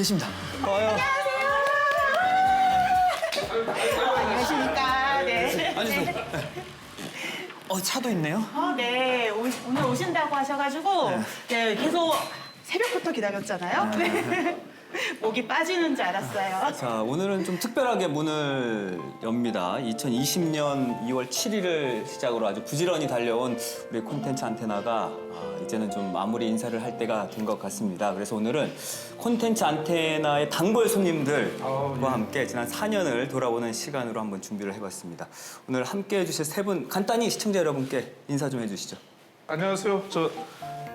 계십니다. 와요. 안녕하십니까. 네. 앉으세요. 차도 있네요. 네. 오늘 오신다고 하셔가지고 네, 계속 새벽부터 기다렸잖아요. 네. 목이 빠지는 줄 알았어요. 자, 오늘은 좀 특별하게 문을 엽니다. 2020년 2월 7일을 시작으로 아주 부지런히 달려온 우리 콘텐츠 안테나가 이제는 좀 마무리 인사를 할 때가 된 것 같습니다. 그래서 오늘은 콘텐츠 안테나의 단골 손님들과 함께 지난 4년을 돌아보는 시간으로 한번 준비를 해봤습니다. 오늘 함께 해주실 세 분 간단히 시청자 여러분께 인사 좀 해주시죠. 안녕하세요. 저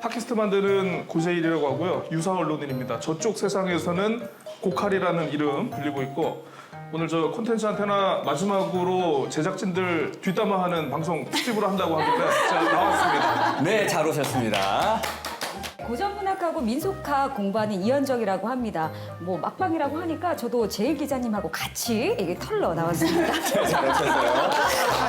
팟캐스트 만드는 고재일이라고 하고요. 유사 언론인입니다. 저쪽 세상에서는 고칼이라는 이름 불리고 있고 오늘 저 콘텐츠 안테나 마지막으로 제작진들 뒷담화하는 방송 특집으로 한다고 하길래 제가 나왔습니다. 네, 잘 오셨습니다. 고전문학하고 민속학 공부하는 이현정이라고 합니다. 뭐 막방이라고 하니까 저도 제일 기자님하고 같이 이게 털러 나왔습니다. 잘 오셨어요.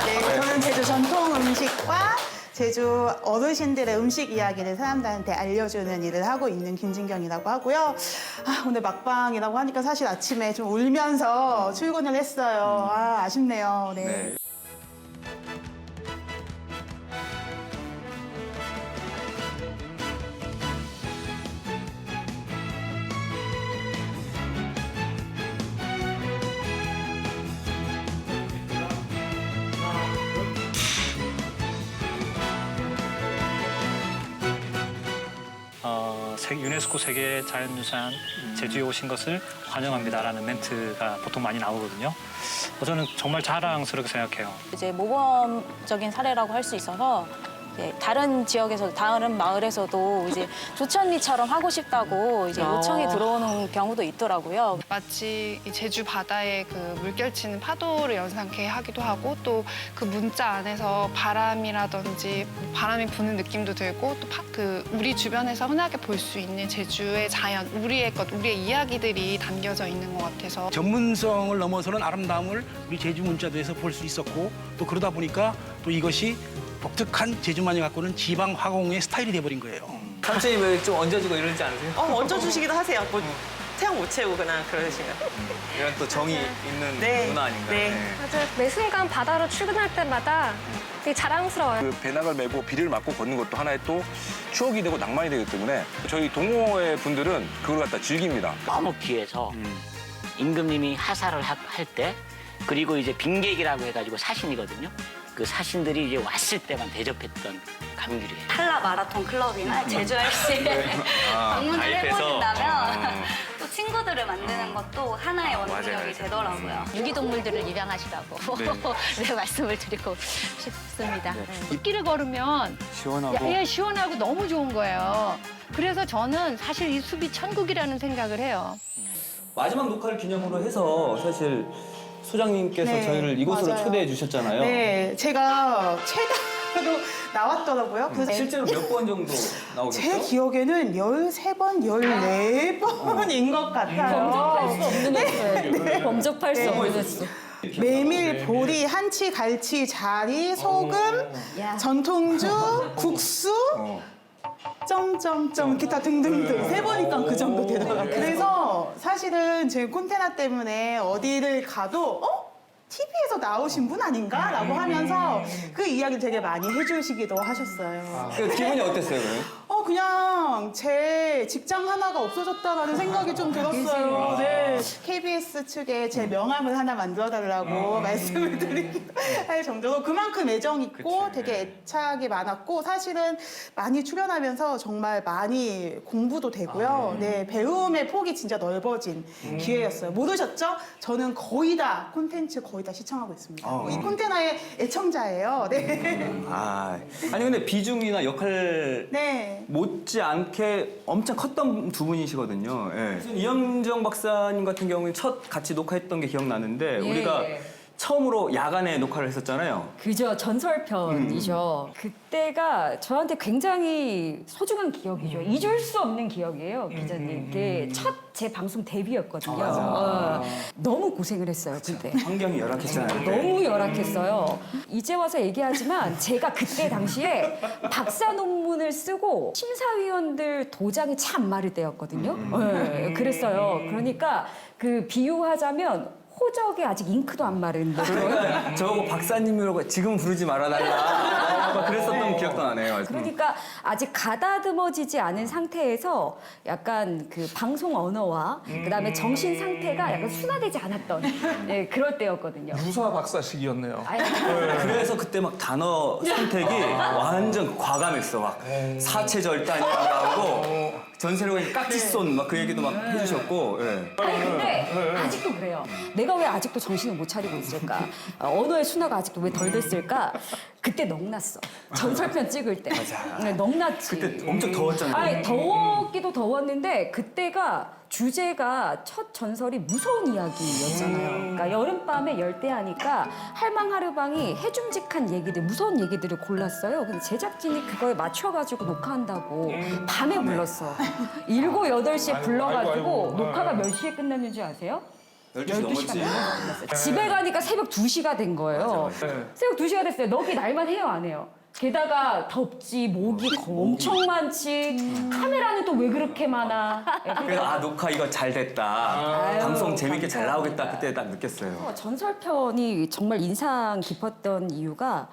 네, 저는 제주 전통 음식과 제주 어르신들의 음식 이야기를 사람들한테 알려주는 일을 하고 있는 김진경이라고 하고요. 오늘 막방이라고 하니까 사실 아침에 좀 울면서 출근을 했어요. 아쉽네요. 네. 네. 유네스코 세계 자연유산 제주에 오신 것을 환영합니다라는 멘트가 보통 많이 나오거든요. 저는 정말 자랑스럽게 생각해요. 이제 모범적인 사례라고 할 수 있어서 이제 다른 지역에서 다른 마을에서도 이제 조천리처럼 하고 싶다고 이제 요청이 들어오는 경우도 있더라고요. 마치 이 제주 바다에 그 물결치는 파도를 연상케 하기도 하고 또 그 문자 안에서 바람이라든지 바람이 부는 느낌도 들고 또 그 우리 주변에서 흔하게 볼 수 있는 제주의 자연, 우리의 것, 우리의 이야기들이 담겨져 있는 것 같아서 전문성을 넘어서는 아름다움을 우리 제주 문자도에서 볼 수 있었고 또 그러다 보니까 또 이것이 독특한 제주만이 갖고는 지방 화공의 스타일이 돼버린 거예요. 삼촌이 왜 좀 얹어주고 이러지 않으세요? 얹어주시기도 하세요. 뭐 태양 못 채우거나 그러시면. 이런 또 정이 있는 네. 문화 아닌가요? 네. 맞아요. 매 순간 바다로 출근할 때마다 되게 자랑스러워요. 그 배낭을 메고 비를 맞고 걷는 것도 하나의 또 추억이 되고 낭만이 되기 때문에 저희 동호회 분들은 그걸 갖다 즐깁니다. 너무 귀해서 임금님이 하사를 할 때 그리고 이제 빙객이라고 해가지고 사신이거든요. 그 사신들이 이제 왔을 때만 대접했던 감귤이에요. 한라 마라톤 클럽이나 제주할시에 방문을 해보신다면 또 친구들을 만드는 것도 하나의 원동력이 되더라고요. 유기동물들을 입양하시라고 네, 말씀을 드리고 싶습니다. 숲길을 걸으면 시원하고. 시원하고 너무 좋은 거예요. 그래서 저는 사실 이 숲이 천국이라는 생각을 해요. 마지막 녹화를 기념으로 해서 사실 소장님께서 네, 저희를 이곳으로 맞아요. 초대해 주셨잖아요. 네, 제가 최다로 나왔더라고요. 그래서 실제로 몇 번 정도 나오셨죠? 제 기억에는 13번, 14번인 것 같아요. 범접할 수 없는 횟수. 범접할 수 없는 횟수. 메밀, 보리, 한치, 갈치, 자리, 소금, 전통주, 국수, 점점점 기타 등등등 세 번이니까 그 정도 되더라고요. 그래서 사실은 제 콘테나 때문에 어디를 가도 TV에서 나오신 분 아닌가? 라고 하면서 그 이야기 되게 많이 해주시기도 하셨어요. 그 기분이 어땠어요, 그러면? 그냥 제 직장 하나가 없어졌다라는 생각이 좀 들었어요. 네. KBS 측에 제 명함을 하나 만들어달라고 말씀을 드리기도 할 정도로 그만큼 애정 있고 되게 애착이 많았고 사실은 많이 출연하면서 정말 많이 공부도 되고요. 네, 배움의 폭이 진짜 넓어진 기회였어요. 모르셨죠? 저는 거의 다 콘텐츠 거의 다 시청하고 있습니다. 이 콘테나의 애청자예요. 네. 아니 근데 비중이나 역할 네. 못지않게 엄청 컸던 두 분이시거든요. 예. 이현정 박사님 같은 경우는 첫 같이 녹화했던 게 기억나는데 우리가 처음으로 야간에 녹화를 했었잖아요. 그죠, 전설편이죠. 그때가 저한테 굉장히 소중한 기억이죠. 잊을 수 없는 기억이에요, 기자님. 그게 첫 제 방송 데뷔였거든요. 너무 고생을 했어요, 그때. 환경이 열악했잖아요. 너무 열악했어요. 이제 와서 얘기하지만 제가 그때 당시에 박사 논문을 쓰고 심사위원들 도장이 차 안 마를 때였거든요. 네, 그랬어요. 그러니까 그 비유하자면 호적에 아직 잉크도 안 마른 뭐 그런. 그러니까 저거 박사님이라고 지금 부르지 말아달라. 막 그랬었던 기억도 나네요. 그러니까 아직 가다듬어지지 않은 상태에서 약간 그 방송 언어와 그다음에 정신 상태가 약간 순화되지 않았던 네, 그럴 때였거든요. 유사 박사 시기였네요. 아니, 그래서 그때 막 단어 선택이 완전 과감했어. 막 사체절단이라고 하고 전세력의 깍지손 막 그 얘기도 막 해주셨고. 예. 아니 근데 아직도 그래요. 내가 왜 아직도 정신을 못 차리고 있을까? 언어의 순화가 아직도 왜 덜 됐을까? 그때 넉났어. 전설편 찍을 때. 맞아. 네, 넉났지. 그때 엄청 더웠잖아요. 아니 더웠기도 더웠는데 그때가 주제가 첫 전설이 무서운 이야기였잖아요. 그러니까 여름밤에 열대야니까 할망하르방이 해줌직한 얘기들, 무서운 얘기들을 골랐어요. 근데 제작진이 그거에 맞춰가지고 녹화한다고 밤에 불렀어. 7, 8시에 불러가지고 아이고. 녹화가 몇 시에 끝났는지 아세요? 12시 넘었지. 집에 가니까 새벽 2시가 된 거예요. 새벽 2시가 됐어요. 너기 날만 해요, 안 해요? 게다가 덥지, 모기 엄청 많지, 카메라는 또 왜 그렇게 많아? 그래서 아 녹화 이거 잘 됐다. 아유, 방송 재밌게 잘 감사합니다. 나오겠다. 그때 딱 느꼈어요. 전설편이 정말 인상 깊었던 이유가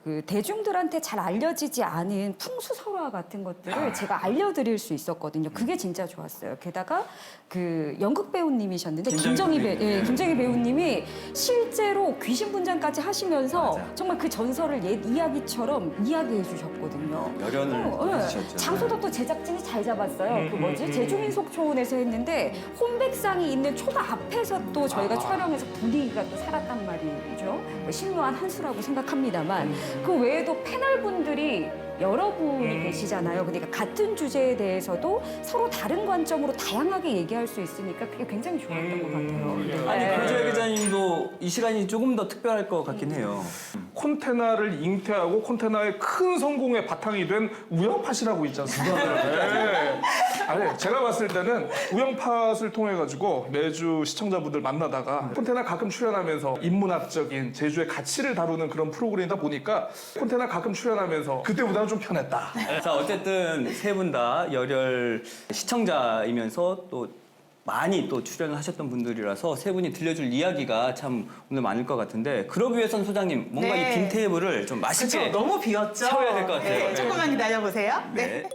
그 대중들한테 잘 알려지지 않은 풍수설화 같은 것들을 제가 알려드릴 수 있었거든요. 그게 진짜 좋았어요. 게다가 그 연극 배우님이셨는데 김정희 배우님이 실제로 귀신 분장까지 하시면서 정말 그 전설을 옛 이야기처럼 이야기해 주셨거든요. 열연을 해주셨죠. 장소도 또 제작진이 잘 잡았어요. 그 뭐지? 제주민속초원에서 했는데 혼백상이 있는 초가 앞에서 또 저희가 촬영해서 분위기가 또 살았단 말이죠. 신묘한 한 수라고 생각합니다만 그 외에도 패널분들이 여러분이 계시잖아요. 그러니까 같은 주제에 대해서도 서로 다른 관점으로 다양하게 얘기할 수 있으니까 그게 굉장히 좋았던 것 같아요. 아니 네. 고재 기자님도 이 시간이 조금 더 특별할 것 같긴 해요. 콘테나를 잉태하고 콘테나의 큰 성공의 바탕이 된 우영팟이라고 있지 않습니까? 네. 아니, 제가 봤을 때는 우영팟을 통해 가지고 매주 시청자분들 만나다가 콘테나 가끔 출연하면서 인문학적인 제주의 가치를 다루는 그런 프로그램이다 보니까 콘테나 가끔 출연하면서 그때보다는 좀 편했다. 자 어쨌든 세 분 다 열혈 시청자이면서 또 많이 또 출연을 하셨던 분들이라서 세 분이 들려줄 이야기가 참 오늘 많을 것 같은데 그러기 위해선 소장님 뭔가 네. 이 빈 테이블을 좀 맛있게 그쵸, 너무 비었죠? 채워야 될 것 같아요. 네, 조금만 기다려보세요. 네.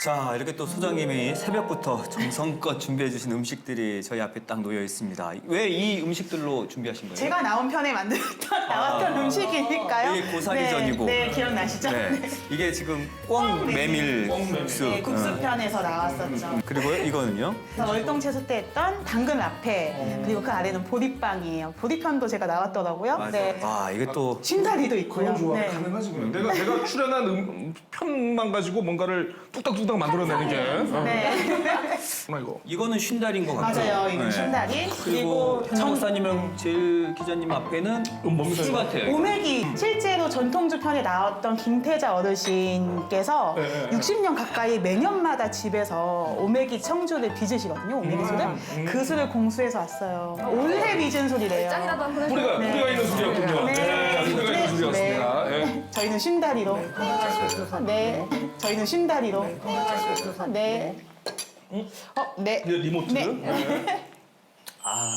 자, 이렇게 또 소장님이 새벽부터 정성껏 준비해 주신 음식들이 저희 앞에 딱 놓여 있습니다. 왜 이 음식들로 준비하신 거예요? 제가 나온 편에 나왔던 음식이니까요. 이게 고사리전이고. 네, 기억나시죠? 네. 이게 지금 꽝 메밀 국수. 네, 국수편에서 나왔었죠. 그리고 이거는요? 그래서 월동채소 때 했던 당근 라페, 그리고 그 아래는 보리빵이에요. 보리편도 제가 나왔더라고요. 맞아. 네. 아, 이게 또 신다리도 있고요. 그런 조합 네. 가능하시군요. 내가 출연한 편만 가지고 뭔가를 뚝딱뚝딱 만들어내는 게. 네. 이거. 이거는 쉰다리인 것 같아요. 맞아요. 이건 신다리. 그리고 현정 박사님이랑 제일 기자님 앞에는 술 같아요. 오메기 실제로 전통주 편에 나왔던 김태자 어르신께서 60년 가까이 매년마다 집에서 오메기 청주를 빚으시거든요. 오메기 술을 그 술을 공수해서 왔어요. 올해 빚은 술이래요. 짠이라도 한번 해줘. 뿌리가 있는 술이었군요. 네. 뿌리가 있는 술이었습니다. 네. 저희는 쉰다리로. 네. 저희는 쉰다리로. 네. 네. 이제 리모트. 네. 아,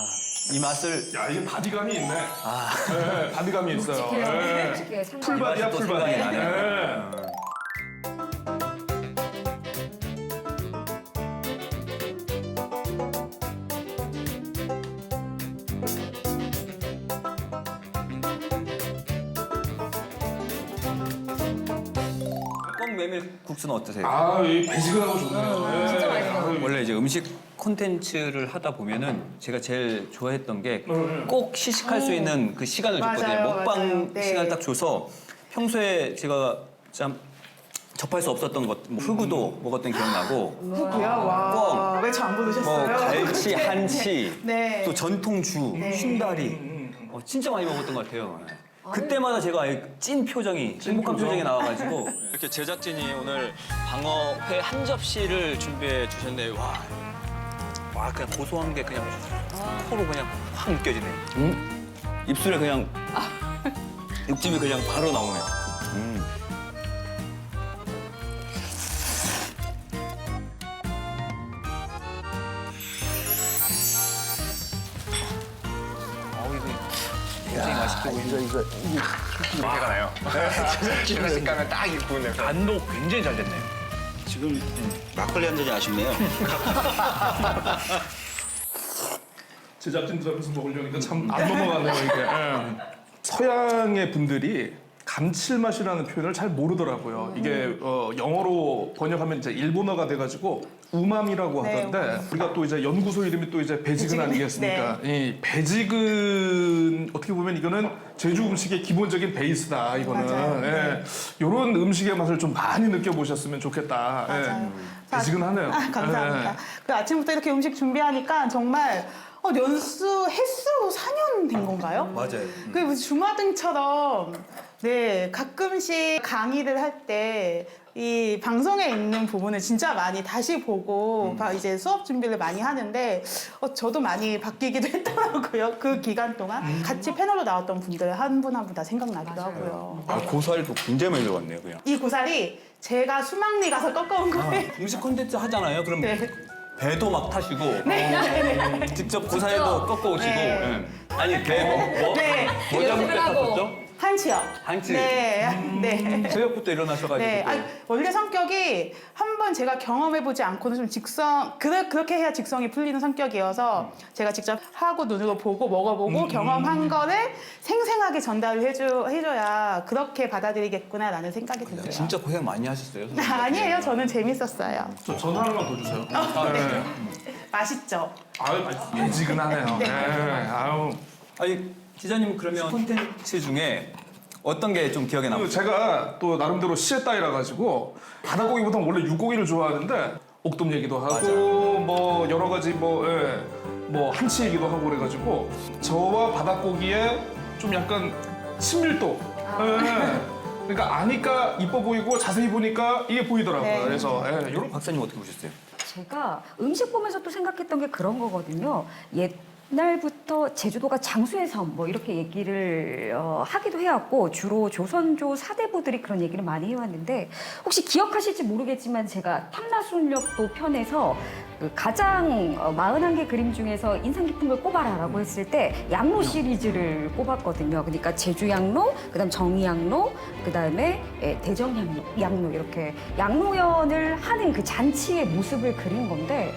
이 맛을 야, 이게 바디감이 있네. 아, 네, 바디감이 있어요. 네. 솔직히 상당히 풀바디야, 또 풀바디. 생각이 나네요. 네. 꽝 한국 메밀국수는 어떠세요? 아, 이 배지근하고 좋네요. 진짜 맛있어요. 원래 이제 음식 콘텐츠를 하다 보면은 제가 제일 좋아했던 게 꼭 시식할 수 있는 그 시간을 줬거든요. 맞아요, 먹방 맞아요. 네. 시간을 딱 줘서 평소에 제가 참 접할 수 없었던 것, 뭐 흑우도 먹었던 기억나고 그렇고요. 와. 왜 저 안 뭐 부르셨어요? 갈치, 한치, 네. 또 전통주, 네. 흰다리 진짜 많이 먹었던 것 같아요. 그때마다 제가 아예 찐 표정이, 행복한 표정이 나와가지고 이렇게 제작진이 오늘 방어회 한 접시를 준비해 주셨는데 와 그냥 고소한 게 그냥 코로 그냥 확 느껴지네. 입술에 그냥 육즙이 그냥 바로 나오네. 굉장히 맛있게 보이는데 냄새가 나요. 제작진의 식감에 딱 이 구운 냄새. 간도 굉장히 잘 됐네요. 지금 막걸리 한 잔이 아쉽네요. 제작진들 앞에서 먹으려니까 참 안 넘어가네요, 이게. 예. 서양의 분들이 감칠맛이라는 표현을 잘 모르더라고요. 이게 영어로 번역하면 이제 일본어가 돼가지고 우마미라고 네, 하던데 우리가 또 이제 연구소 이름이 또 이제 배지근 아니겠습니까? 네. 이 배지근 어떻게 보면 이거는 제주 음식의 기본적인 베이스다. 이거는 맞아요. 네. 이런 음식의 맛을 좀 많이 느껴보셨으면 좋겠다. 맞아요. 배지근하네요. 감사합니다. 예. 그 아침부터 이렇게 음식 준비하니까 정말 연수 횟수로 4년 된 건가요? 맞아요. 그 무슨 주마등처럼 네 가끔씩 강의를 할 때 이 방송에 있는 부분을 진짜 많이 다시 보고 이제 수업 준비를 많이 하는데 저도 많이 바뀌기도 했더라고요. 그 기간 동안 같이 패널로 나왔던 분들 한 분 한 분 다 생각나기도 하고요. 고사리도 굉장히 많이 들어갔네요, 그냥. 이 고사리 제가 수막리 가서 꺾어온 거예요. 음식 콘텐츠 하잖아요. 그럼 네. 배도 막 타시고 네. 직접 고사리도 꺾어 오시고 네. 아니 배 뭐 네. 잡을 때 탔었죠? 한치요. 한치. 네. 새벽부터 일어나셔가지고 네. 또. 아니, 원래 성격이 한 번 제가 경험해보지 않고는 좀 그렇게 해야 직성이 풀리는 성격이어서 제가 직접 하고 눈으로 보고 먹어보고 경험한 거를 생생하게 전달을 해줘야 그렇게 받아들이겠구나라는 생각이 들어요. 진짜 고생 많이 하셨어요. 선생님. 아니에요. 저는 재밌었어요. 저 전화 하나만 더 주세요. 네. 맛있죠? 아유, 배지근하네요. 네. 아유. 아니 기자님 그러면 콘텐츠 중에 어떤 게 좀 기억에 남으세요? 제가 또 나름대로 시에따이라 가지고 바다고기보다 원래 육고기를 좋아하는데 옥돔 얘기도 하고 맞아. 뭐 여러 가지 뭐 한치 얘기도 하고 그래가지고 저와 바닷고기에 좀 약간 친밀도. 그러니까 아니까 이뻐 보이고 자세히 보니까 이게 보이더라고요. 네. 그래서 이런 박사님 어떻게 보셨어요? 제가 음식 보면서 또 생각했던 게 그런 거거든요. 옛날부터 제주도가 장수의 섬 뭐 이렇게 얘기를 하기도 해왔고 주로 조선조 사대부들이 그런 얘기를 많이 해왔는데 혹시 기억하실지 모르겠지만 제가 탐라순력도 편에서 그 가장 41개 그림 중에서 인상 깊은 걸 꼽아라라고 했을 때 양로 시리즈를 꼽았거든요. 그러니까 제주 양로, 그다음 정의 양로, 그다음에 대정 양로 이렇게 양로연을 하는 그 잔치의 모습을 그린 건데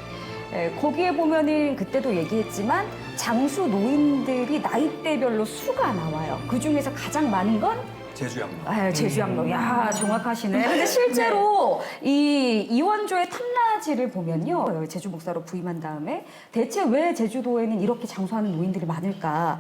거기에 보면은 그때도 얘기했지만 장수 노인들이 나이대별로 수가 나와요. 그 중에서 가장 많은 건 제주양로. 제주양로. 야, 정확하시네. 근데 실제로 이 이원조의 탐라지를 보면요. 제주 목사로 부임한 다음에 대체 왜 제주도에는 이렇게 장수하는 노인들이 많을까?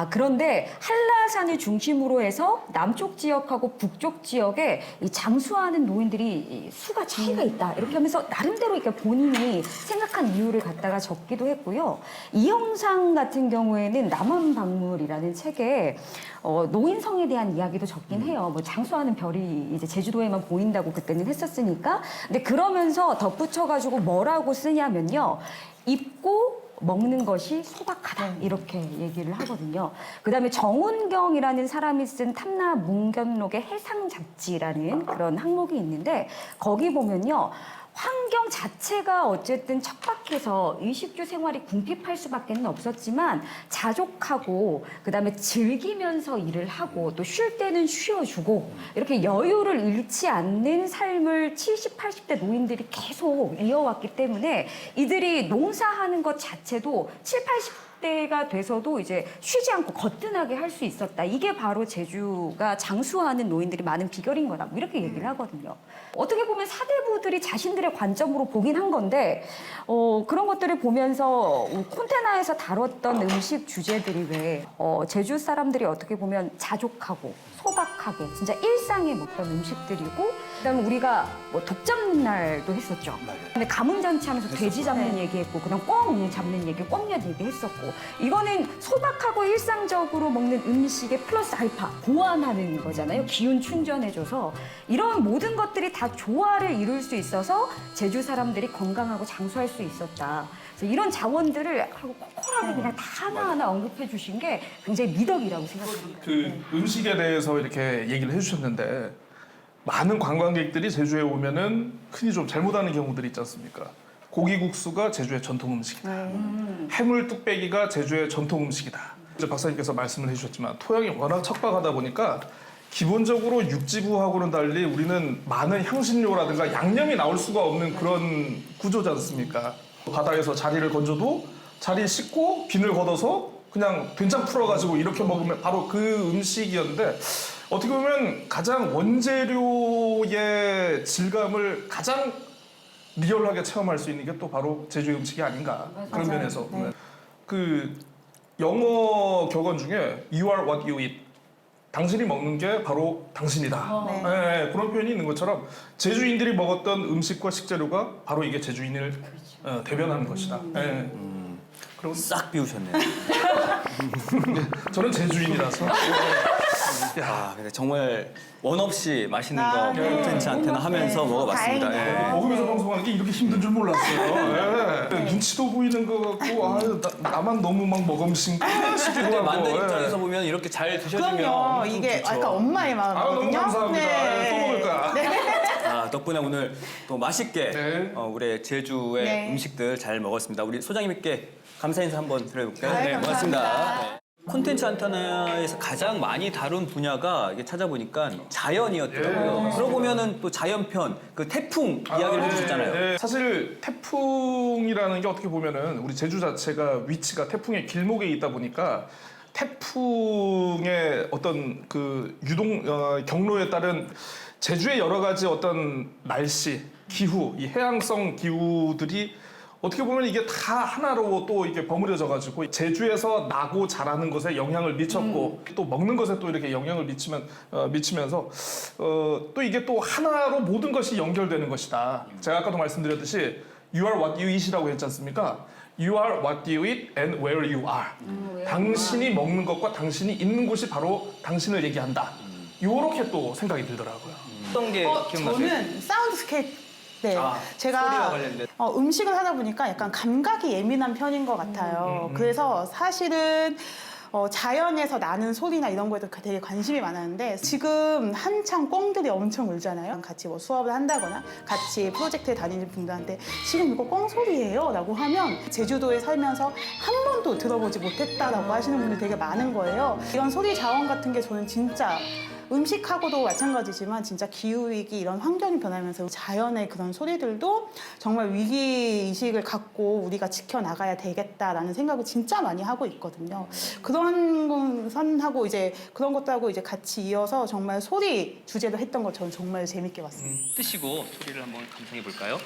그런데 한라산을 중심으로 해서 남쪽 지역하고 북쪽 지역에 이 장수하는 노인들이 수가 차이가 있다. 이렇게 하면서 나름대로 이렇게 본인이 생각한 이유를 갖다가 적기도 했고요. 이영상 같은 경우에는 남한박물이라는 책에 노인성에 대한 이야기도 적긴 해요. 뭐 장수하는 별이 이제 제주도에만 보인다고 그때는 했었으니까. 근데 그러면서 덧붙여가지고 뭐라고 쓰냐면요. 입고 먹는 것이 소박하다 이렇게 얘기를 하거든요. 그다음에 정운경이라는 사람이 쓴 탐라 문견록의 해상잡지라는 그런 항목이 있는데 거기 보면요. 환경 자체가 어쨌든 척박해서 의식주 생활이 궁핍할 수밖에 없었지만 자족하고 그다음에 즐기면서 일을 하고 또 쉴 때는 쉬어주고 이렇게 여유를 잃지 않는 삶을 70, 80대 노인들이 계속 이어왔기 때문에 이들이 농사하는 것 자체도 7, 때가 돼서도 이제 쉬지 않고 거뜬하게 할 수 있었다. 이게 바로 제주가 장수하는 노인들이 많은 비결인 거다. 뭐 이렇게 얘기를 하거든요. 어떻게 보면 사대부들이 자신들의 관점으로 보긴 한 건데 그런 것들을 보면서 콘테나에서 다뤘던 음식 주제들이 왜 제주 사람들이 어떻게 보면 자족하고 소박하게 진짜 일상에 먹던 음식들이고 그다음에 우리가 뭐 독 잡는 날도 했었죠. 근데 가문잔치 하면서 돼지 잡는 얘기했고 그다음 꿩 잡는 얘기, 꿩엿 얘기했었고 이거는 소박하고 일상적으로 먹는 음식에 플러스 알파 보완하는 거잖아요. 기운 충전해줘서 이런 모든 것들이 다 조화를 이룰 수 있어서 제주 사람들이 건강하고 장수할 수 있었다. 그래서 이런 자원들을 코코하게 그냥 다 하나하나 언급해 주신 게 굉장히 미덕이라고 생각합니다. 그 음식에 대해서 이렇게 얘기를 해주셨는데 많은 관광객들이 제주에 오면은 흔히 좀 잘못하는 경우들이 있지 않습니까? 고기국수가 제주의 전통 음식이다. 해물 뚝배기가 제주의 전통 음식이다. 이제 박사님께서 말씀을 해주셨지만 토양이 워낙 척박하다 보니까 기본적으로 육지부하고는 달리 우리는 많은 향신료라든가 양념이 나올 수가 없는 그런 구조지 않습니까? 바다에서 자리를 건져도 자리 씻고 비늘 걷어서 그냥 된장 풀어가지고 이렇게 먹으면 바로 그 음식이었는데 어떻게 보면 가장 원재료의 질감을 가장 리얼하게 체험할 수 있는 게 또 바로 제주의 음식이 아닌가 그런 맞아요. 면에서 네. 그 영어 격언 중에 You are what you eat 당신이 먹는 게 바로 당신이다. 네. 네, 그런 표현이 있는 것처럼 제주인들이 먹었던 음식과 식재료가 바로 이게 제주인을 대변하는 것이다. 네. 그럼 싹 비우셨네요. 저는 제주인이라서. 야, 근데 정말 원 없이 맛있는 거 네. 콘텐츠한테나 하면서 네. 먹어봤습니다. 다행이다. 예. 먹으면서 방송하는 게 이렇게 힘든 줄 몰랐어요. 예. 눈치도 보이는 것 같고 나만 너무 막 먹음식 싶기도 근데 하고. 만든 예. 입장에서 보면 이렇게 잘 드셔주면 그럼요. 엄청 이게 좋죠. 약간 엄마의 마음이거든요. 너무 감사합니다. 또 먹을 거야. 아, 덕분에 오늘 또 맛있게 네. 우리 제주의 네. 음식들 잘 먹었습니다. 우리 소장님께 감사 인사 한번 드려볼까요? 네, 감사합니다. 고맙습니다. 네. 콘텐츠 안테나에서 가장 많이 다룬 분야가 이게 찾아보니까 자연이었더라고요. 그러고 보면은 또 자연편, 그 태풍 이야기를 해주셨잖아요. 네. 사실 태풍이라는 게 어떻게 보면은 우리 제주 자체가 위치가 태풍의 길목에 있다 보니까 태풍의 어떤 그 유동 경로에 따른 제주의 여러 가지 어떤 날씨, 기후, 이 해양성 기후들이 어떻게 보면 이게 다 하나로 또 이렇게 버무려져 가지고 제주에서 나고 자라는 것에 영향을 미쳤고 또 먹는 것에 또 이렇게 영향을 미치면서 또 이게 또 하나로 모든 것이 연결되는 것이다. 제가 아까도 말씀드렸듯이 You are what you eat이라고 했지 않습니까? You are what you eat and where you are. 당신이 먹는 것과 당신이 있는 곳이 바로 당신을 얘기한다. 요렇게 또 생각이 들더라고요. 어떤 게 기억나세요? 저는 사운드스케이프. 네, 소리와 제가 관련된. 음식을 하다 보니까 약간 감각이 예민한 편인 것 같아요. 그래서 사실은 자연에서 나는 소리나 이런 거에도 되게 관심이 많았는데 지금 한창 꿩들이 엄청 울잖아요. 같이 뭐 수업을 한다거나 같이 프로젝트에 다니는 분들한테 지금 이거 꿩 소리예요? 라고 하면 제주도에 살면서 한 번도 들어보지 못했다라고 하시는 분들이 되게 많은 거예요. 이런 소리 자원 같은 게 저는 진짜 음식하고도 마찬가지지만 진짜 기후위기 이런 환경이 변하면서 자연의 그런 소리들도 정말 위기의식을 갖고 우리가 지켜나가야 되겠다라는 생각을 진짜 많이 하고 있거든요. 그런 선하고 이제 그런 것들하고 이제 같이 이어서 정말 소리 주제로 했던 거 저는 정말 재밌게 봤습니다. 뜨시고 소리를 한번 감상해 볼까요?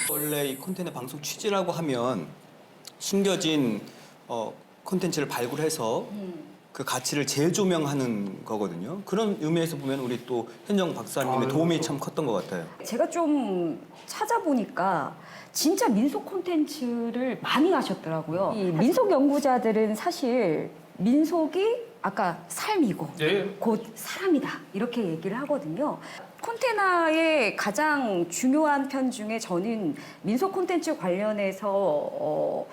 원래 이 콘텐츠 방송 취지라고 하면 숨겨진 콘텐츠를 발굴해서 그 가치를 재조명하는 거거든요. 그런 의미에서 보면 우리 또 현정 박사님의 도움이 참 컸던 것 같아요. 제가 좀 찾아보니까 진짜 민속 콘텐츠를 많이 하셨더라고요. 이 민속 연구자들은 사실 민속이 아까 삶이고 곧 사람이다 이렇게 얘기를 하거든요. 콘테나의 가장 중요한 편 중에 저는 민속 콘텐츠 관련해서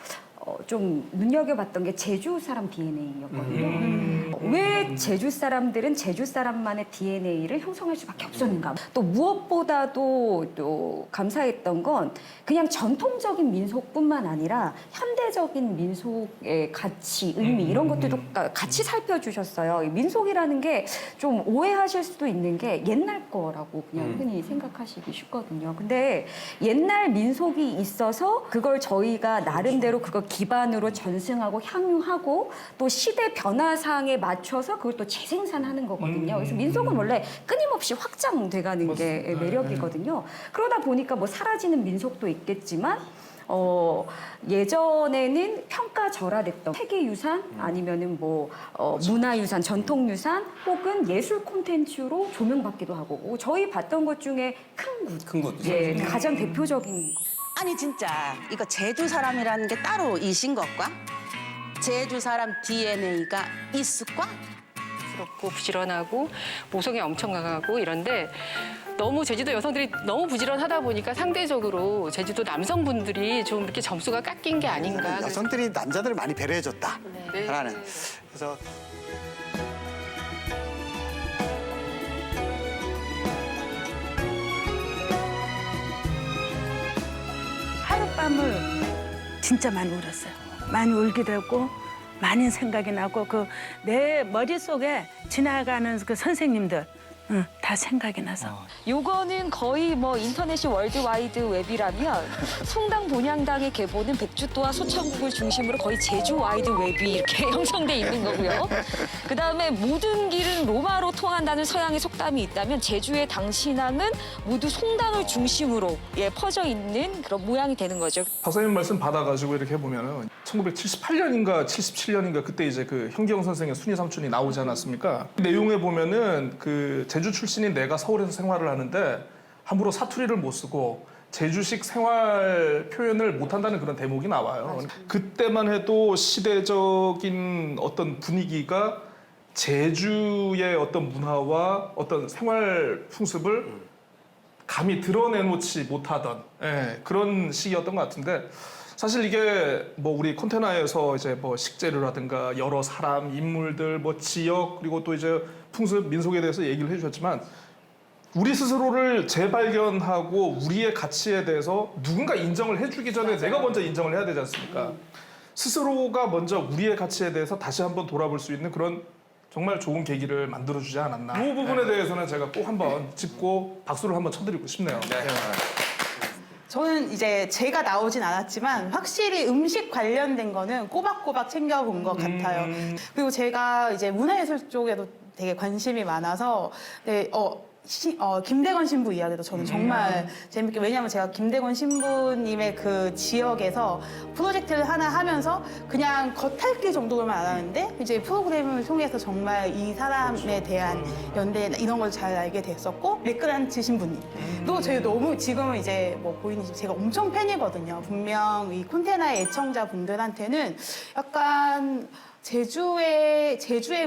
좀 눈여겨봤던 게 제주 사람 DNA였거든요. 왜 제주 사람들은 제주 사람만의 DNA를 형성할 수밖에 없었는가. 또 무엇보다도 또 감사했던 건 그냥 전통적인 민속뿐만 아니라 현대적인 민속의 가치, 의미 이런 것들도 같이 살펴주셨어요. 민속이라는 게 좀 오해하실 수도 있는 게 옛날 거라고 그냥 흔히 생각하시기 쉽거든요. 근데 옛날 민속이 있어서 그걸 저희가 나름대로 그걸 기반으로 전승하고 향유하고 또 시대 변화상에 맞춰서 그걸 또 재생산하는 거거든요. 그래서 민속은 원래 끊임없이 확장돼가는 게 매력이거든요. 그러다 보니까 뭐 사라지는 민속도 있겠지만 예전에는 평가절하됐던 세계유산 아니면은 뭐 문화유산, 전통유산 혹은 예술 콘텐츠로 조명받기도 하고 저희 봤던 것 중에 큰 굿, 예, 가장 대표적인 거. 아니 진짜 이거 제주 사람이라는 게 따로 이신 것과 제주 사람 DNA가 있을까? 부럽고 부지런하고 모성이 엄청 강하고 이런데 너무 제주도 여성들이 너무 부지런하다 보니까 상대적으로 제주도 남성분들이 좀 이렇게 점수가 깎인 게 아닌가. 여성들이 남자들을 많이 배려해줬다. 네. 라는. 그래서 하룻밤을 진짜 많이 울었어요. 많이 울기도 했고 많은 생각이 나고 그 내 머릿속에 지나가는 그 선생님들 다 생각이 나서. 요거는 거의 뭐 인터넷이 월드와이드 웹이라면 송당 본향당의 계보는 백주도와 소창국을 중심으로 거의 제주 와이드 웹이 이렇게 형성돼 있는 거고요. 그다음에 모든 길은 로마로 통한다는 서양의 속담이 있다면 제주의 당신항은 모두 송당을 중심으로 퍼져 있는 그런 모양이 되는 거죠. 박사님 말씀 받아가지고 이렇게 해보면은 1978년인가 77년인가 그때 이제 그 현기영 선생의 순이 삼촌이 나오지 않았습니까? 그 내용에 보면은 그 제주 출신인 내가 서울에서 생활을 하는데 함부로 사투리를 못 쓰고 제주식 생활 표현을 못 한다는 그런 대목이 나와요. 맞아요. 그때만 해도 시대적인 어떤 분위기가 제주의 어떤 문화와 어떤 생활 풍습을 감히 드러내놓지 못하던 그런 시기였던 것 같은데 사실 이게 뭐 우리 콘테나에서 이제 뭐 식재료라든가 여러 사람, 인물들, 뭐 지역 그리고 또 이제 풍습, 민속에 대해서 얘기를 해주셨지만 우리 스스로를 재발견하고 우리의 가치에 대해서 누군가 인정을 해주기 전에 내가 먼저 인정을 해야 되지 않습니까? 스스로가 먼저 우리의 가치에 대해서 다시 한번 돌아볼 수 있는 그런 정말 좋은 계기를 만들어주지 않았나. 이 부분에 대해서는 제가 꼭 한번 짚고 박수를 한번 쳐드리고 싶네요. 저는 이제 제가 나오진 않았지만 확실히 음식 관련된 거는 꼬박꼬박 챙겨본 것 같아요. 그리고 제가 이제 문화예술 쪽에도 되게 관심이 많아서 김대건 신부 이야기도 저는 정말 재밌게, 왜냐하면 제가 김대건 신부님의 그 지역에서 프로젝트를 하나 하면서 그냥 겉핥기 정도로만 안 하는데 이제 프로그램을 통해서 정말 이 사람에 대한 연대 이런 걸 잘 알게 됐었고, 레크란트 신부님도 제가 너무 지금은 이제 뭐 보이는지 제가 엄청 팬이거든요. 분명 이 콘테나의 애청자분들한테는 약간 제주의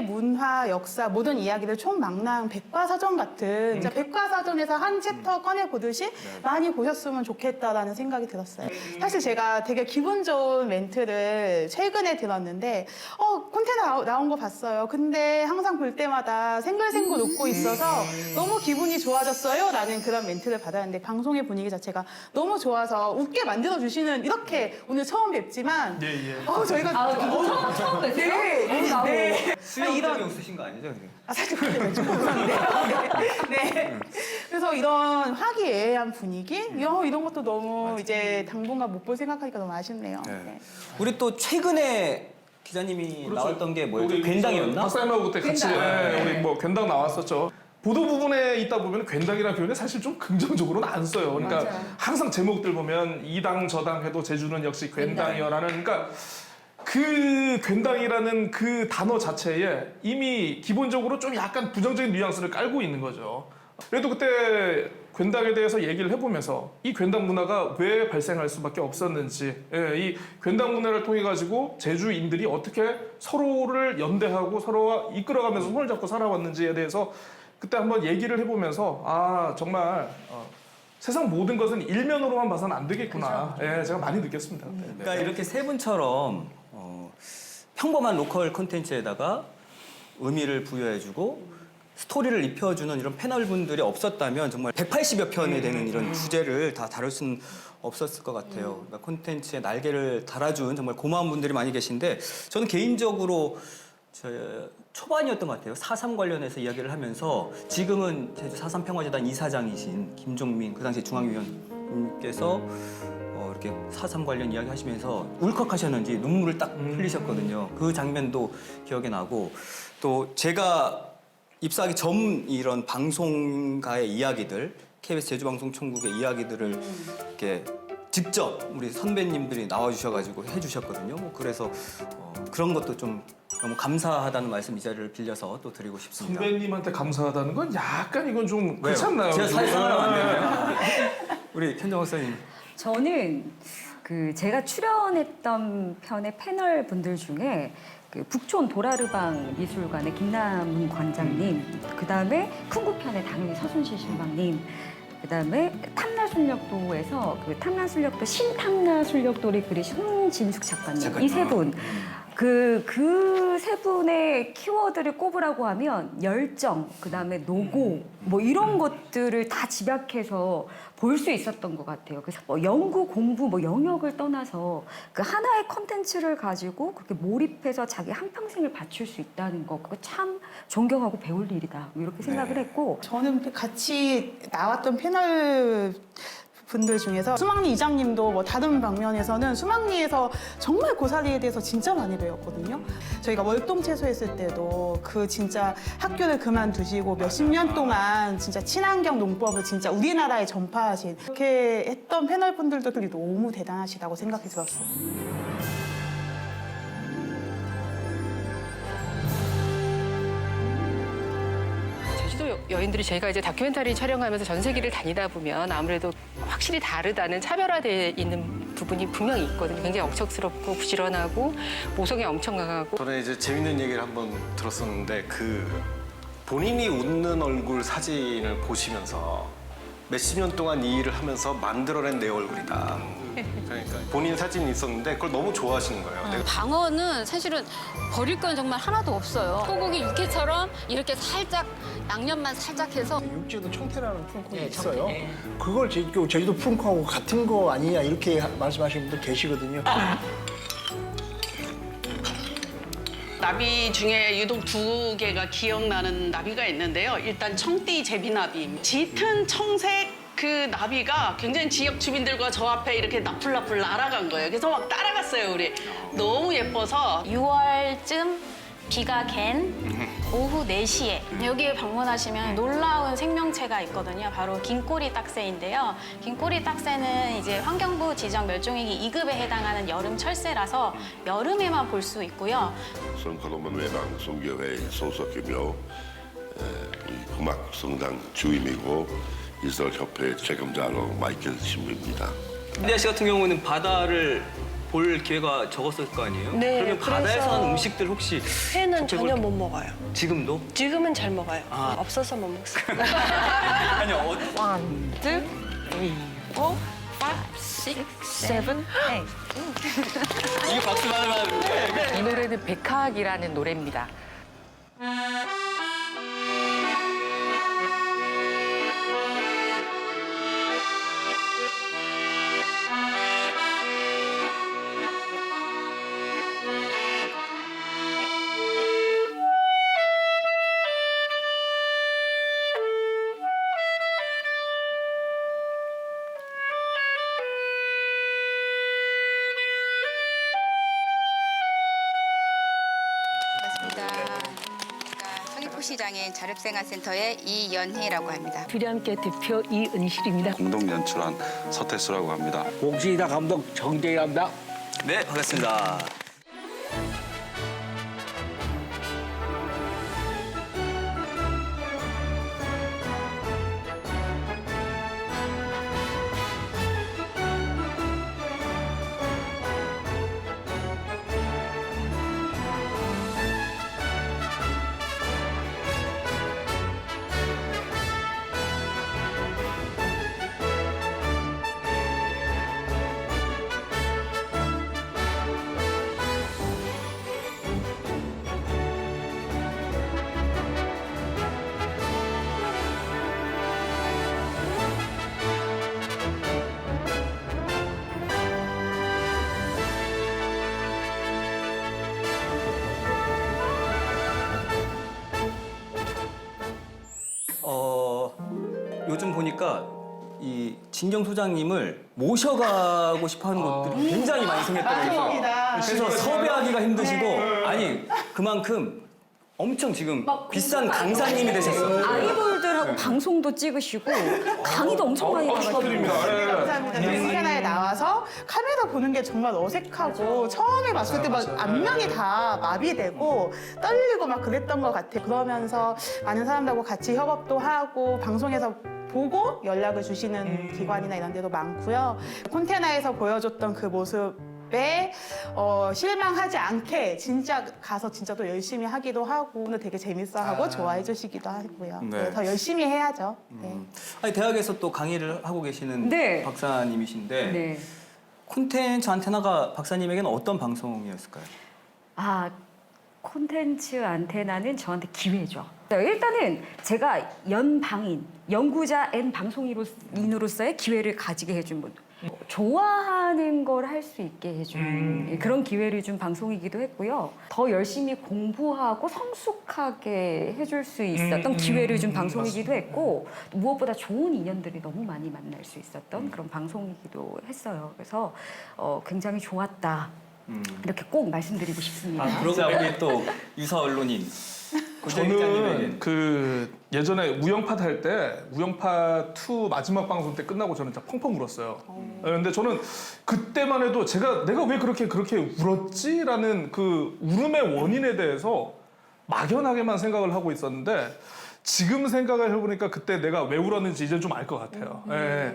문화, 역사, 모든 이야기들 총망라한 백과사전 같은 진짜 백과사전에서 한 챕터 꺼내보듯이 많이 보셨으면 좋겠다라는 생각이 들었어요. 사실 제가 되게 기분 좋은 멘트를 최근에 들었는데 콘테나 나온 거 봤어요. 근데 항상 볼 때마다 생글생글 웃고 있어서 너무 기분이 좋아졌어요 라는 그런 멘트를 받았는데 방송의 분위기 자체가 너무 좋아서 웃게 만들어주시는, 이렇게 오늘 처음 뵙지만 저희가 처음 뵙어요? 네. 수영장 쓰신 거 아니죠? 살짝 그때 좀 웃었는데요. 네. 그래서 이런 화기애애한 분위기 이런 것도 너무 이제 당분간 못 볼 생각하니까 너무 아쉽네요. 네. 우리 또 최근에 기자님이 나왔던 게 뭐였죠? 우리 괜당이었나? 박사님하고 그때 같이 우리 뭐 괜당 나왔었죠. 보도 부분에 있다 보면 괜당이라는 표현이 사실 좀 긍정적으로는 안 써요. 그러니까 맞아요. 항상 제목들 보면 이당 저당 해도 제주는 역시 괜당이여라는, 그러니까 그 괜당이라는 그 단어 자체에 이미 기본적으로 좀 약간 부정적인 뉘앙스를 깔고 있는 거죠. 그래도 그때 괜당에 대해서 얘기를 해보면서 이 괜당 문화가 왜 발생할 수밖에 없었는지, 이 괜당 문화를 통해 가지고 제주인들이 어떻게 서로를 연대하고 서로와 이끌어가면서 손을 잡고 살아왔는지에 대해서 그때 한번 얘기를 해보면서 정말 세상 모든 것은 일면으로만 봐서는 안 되겠구나. 예, 제가 많이 느꼈습니다. 네. 그러니까 이렇게 세 분처럼 평범한 로컬 콘텐츠에다가 의미를 부여해주고 스토리를 입혀주는 이런 패널분들이 없었다면 정말 180여 편에 되는 이런 주제를 다 다룰 수는 없었을 것 같아요. 그러니까 콘텐츠에 날개를 달아준 정말 고마운 분들이 많이 계신데 저는 개인적으로 초반이었던 것 같아요. 4.3 관련해서 이야기를 하면서 지금은 제주 4.3 평화재단 이사장이신 김종민 그 당시 중앙위원님께서 이렇게 4.3 관련 이야기 하시면서 울컥하셨는지 눈물을 딱 흘리셨거든요. 그 장면도 기억에 나고 또 제가 입사하기 전 이런 방송가의 이야기들, KBS 제주방송총국의 이야기들을 이렇게 직접 우리 선배님들이 나와주셔가지고 해주셨거든요. 뭐 그래서 그런 것도 좀 너무 감사하다는 말씀 이 자리를 빌려서 또 드리고 싶습니다. 선배님한테 감사하다는 건 약간 이건 좀 그렇지 않나요? 제가 사회생활하면 안 되나요? 우리 현정 박사님. 저는 제가 출연했던 편의 패널 분들 중에 북촌 도라르방 미술관의 김남훈 관장님, 그다음에 큰구편의 당연히 서순실 신방님, 그다음에 탐라술력도에서 탐라술력도 신탐라술력도를 그리신 홍진숙 작가님, 이 세 분. 그 세 분의 키워드를 꼽으라고 하면 열정, 그다음에 노고, 뭐 이런 것들을 다 집약해서 볼 수 있었던 것 같아요. 그래서 뭐 연구, 공부, 뭐 영역을 떠나서 그 하나의 컨텐츠를 가지고 그렇게 몰입해서 자기 한평생을 바칠 수 있다는 거, 그거 참 존경하고 배울 일이다. 이렇게 생각을 했고. 저는 같이 나왔던 패널 분들 중에서 수막리 이장님도 뭐 다른 방면에서는 수막리에서 정말 고사리에 대해서 진짜 많이 배웠거든요. 저희가 월동채소 했을 때도 그 진짜 학교를 그만두시고 몇십 년 동안 진짜 친환경 농법을 진짜 우리나라에 전파하신 그렇게 했던 패널 분들도 너무 대단하시다고 생각이 들었어요. 제주도 여인들이 제가 이제 다큐멘터리 촬영하면서 전 세계를 다니다 보면 아무래도 확실히 다르다는 차별화되어 있는 부분이 분명히 있거든요. 굉장히 억척스럽고 부지런하고 모성이 엄청 강하고. 저는 이제 재밌는 얘기를 한번 들었었는데 본인이 웃는 얼굴 사진을 보시면서 몇십 년 동안 이 일을 하면서 만들어낸 내 얼굴이다. 그러니까 본인 사진이 있었는데 그걸 너무 좋아하시는 거예요. 방어는 사실은 버릴 건 정말 하나도 없어요. 소고기 육회처럼 이렇게 살짝 양념만 살짝 해서. 육지에도 청태라는 푸른콩이 있어요. 그걸 제주도 푸른콩하고 같은 거 아니냐 이렇게 말씀하시는 분들 계시거든요. 나비 중에 유독 두 개가 기억나는 나비가 있는데요. 일단 청띠 제비나비. 짙은 청색 그 나비가 굉장히 지역 주민들과 저 앞에 이렇게 나풀나풀 날아간 거예요. 그래서 막 따라갔어요, 우리. 너무 예뻐서. 6월쯤 비가 갠 오후 4시에 여기에 방문하시면 놀라운 생명체가 있거든요. 바로 긴꼬리 딱새인데요. 긴꼬리 딱새는 이제 환경부 지정 멸종위기 2급에 해당하는 여름 철새라서 여름에만 볼 수 있고요. 성커노문회방 송교회 소속이며 국막성당 주임이고 이설협회 책임자로 마이클 신부입니다. 인디아 씨 같은 경우는 바다를 볼 기회가 적었을 거 아니에요? 네, 그러면 바다에서 그래서 하는 음식들 혹시 회는 전혀 못 먹어요. 지금도? 지금은 잘 먹어요. 없어서 못 먹습니다. 아니, 1, 2, 3, 4, 5, 6, 7, 8. 이게 박수 받으면 이 노래는 백학이라는 노래입니다. 시장의 자립생활센터의 이연희라고 합니다. 주량계 대표 이은실입니다. 공동 연출한 서태수라고 합니다. 공시이다 감독 정재희입니다. 네, 반갑습니다. 요즘 보니까 이 진경 소장님을 모셔가고 싶어하는 것들이 굉장히 많이 생겼더라고요. 맞습니다. 그래서 섭외하기가 힘드시고 아니 그만큼 엄청 지금 비싼 강사님이 되셨어요. 아이돌들하고 방송도 찍으시고 강의도 엄청 많이 나가시고. 감사합니다. 콘테나에 나와서 카메라 보는 게 정말 어색하고 처음에 봤을 때 막 안면이 다 마비되고 떨리고 막 그랬던 것 같아요. 그러면서 많은 사람들하고 같이 협업도 하고 방송에서 보고 연락을 주시는 기관이나 이런 데도 많고요. 콘테나에서 보여줬던 그 모습에 실망하지 않게 진짜 가서 진짜 또 열심히 하기도 하고 오늘 되게 재밌어하고 좋아해 주시기도 하고요. 네. 더 열심히 해야죠. 네. 아니 대학에서 또 강의를 하고 계시는 네. 박사님이신데 네. 콘텐츠 안테나가 박사님에게는 어떤 방송이었을까요? 아, 콘텐츠 안테나는 저한테 기회죠. 일단은 제가 연방인, 연구자 N 방송인으로서의 기회를 가지게 해준 분. 좋아하는 걸 할 수 있게 해준 그런 기회를 준 방송이기도 했고요. 더 열심히 공부하고 성숙하게 해줄 수 있었던 기회를 준 방송이기도 했고 무엇보다 좋은 인연들이 너무 많이 만날 수 있었던 그런 방송이기도 했어요. 그래서 굉장히 좋았다. 이렇게 꼭 말씀드리고 싶습니다. 아, 그러자 우리 또 유사 언론인 저는 그 예전에 우영팟 할 때 우영팟 2 마지막 방송 때 끝나고 저는 진짜 펑펑 울었어요. 근데 저는 그때만 해도 내가 왜 그렇게 울었지라는 그 울음의 원인에 대해서 막연하게만 생각을 하고 있었는데 지금 생각을 해보니까 그때 내가 왜 울었는지 이제 좀 알 것 같아요. 예.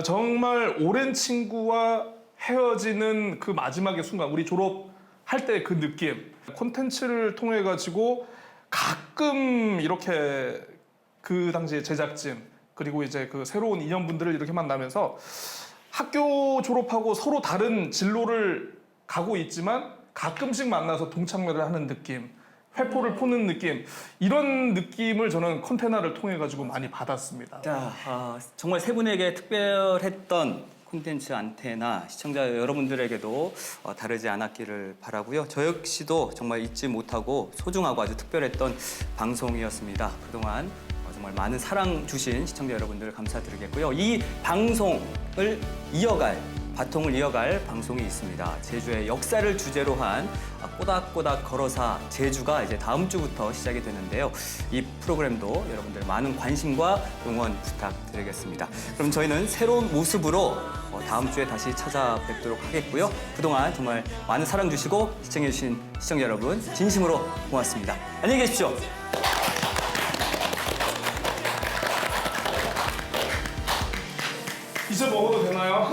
정말 오랜 친구와 헤어지는 그 마지막의 순간, 우리 졸업할 때 그 느낌, 콘텐츠를 통해 가지고 가끔 이렇게 그 당시에 제작진 그리고 이제 그 새로운 인연분들을 이렇게 만나면서 학교 졸업하고 서로 다른 진로를 가고 있지만 가끔씩 만나서 동창회를 하는 느낌, 회포를 푸는 느낌, 이런 느낌을 저는 콘테나를 통해 가지고 많이 받았습니다. 자, 정말 세 분에게 특별했던 콘텐츠 안테나 시청자 여러분들에게도 다르지 않았기를 바라고요. 저 역시도 정말 잊지 못하고 소중하고 아주 특별했던 방송이었습니다. 그동안 정말 많은 사랑 주신 시청자 여러분들 감사드리겠고요. 이 방송을 바통을 이어갈 방송이 있습니다. 제주의 역사를 주제로 한 꼬닥꼬닥 걸어사 제주가 이제 다음 주부터 시작이 되는데요. 이 프로그램도 여러분들 많은 관심과 응원 부탁드리겠습니다. 그럼 저희는 새로운 모습으로 다음 주에 다시 찾아뵙도록 하겠고요. 그동안 정말 많은 사랑 주시고 시청해주신 시청자 여러분 진심으로 고맙습니다. 안녕히 계십시오. 이제 먹어도 되나요?